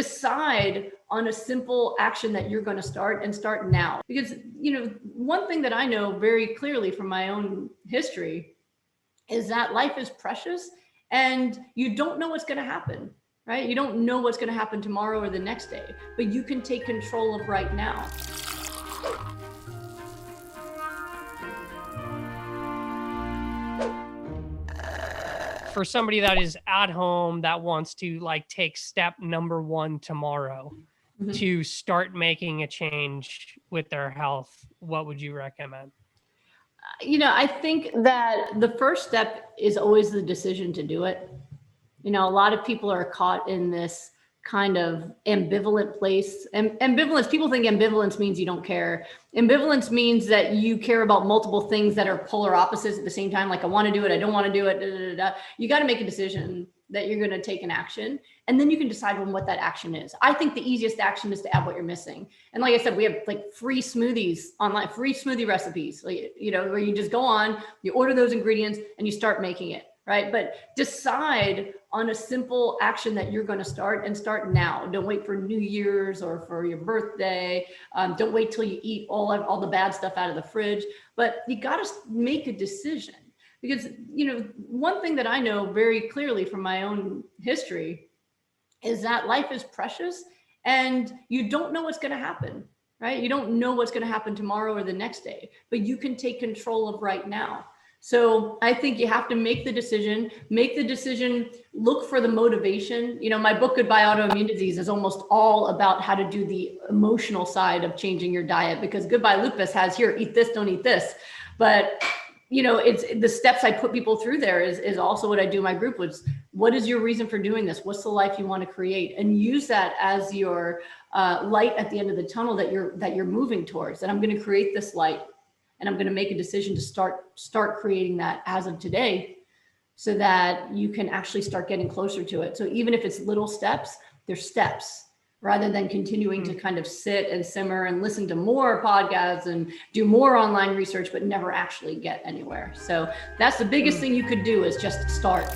decide on a simple action that you're going to start and start now. Because, one thing that I know very clearly from my own history is that life is precious and you don't know what's going to happen, right? You don't know what's going to happen tomorrow or the next day, but you can take control of right now. For somebody that is at home that wants to take step number one tomorrow to start making a change with their health, what would you recommend? I think that the first step is always the decision to do it. A lot of people are caught in this kind of ambivalent place. And ambivalence, people think ambivalence means you don't care. Ambivalence means that you care about multiple things that are polar opposites at the same time. Like, I want to do it, I don't want to do it. You got to make a decision that you're going to take an action, and then you can decide on what that action is. I think the easiest action is to add what you're missing. And like I said, we have free smoothies online, free smoothie recipes, where you just go on, you order those ingredients and you start making it. Right. But decide on a simple action that you're going to start and start now. Don't wait for New Year's or for your birthday. Don't wait till you eat all the bad stuff out of the fridge. But you got to make a decision, because, one thing that I know very clearly from my own history is that life is precious and you don't know what's going to happen. Right. You don't know what's going to happen tomorrow or the next day, but you can take control of right now. So I think you have to make the decision, look for the motivation. My book, Goodbye Autoimmune Disease, is almost all about how to do the emotional side of changing your diet, because Goodbye Lupus has, here, eat this, don't eat this. But, it's the steps I put people through there is also what I do in my group, was what is your reason for doing this? What's the life you want to create? And use that as your light at the end of the tunnel that you're moving towards. And I'm going to create this light. And I'm going to make a decision to start creating that as of today, so that you can actually start getting closer to it. So even if it's little steps, they're steps, rather than continuing to kind of sit and simmer and listen to more podcasts and do more online research, but never actually get anywhere. So that's the biggest thing you could do, is just start.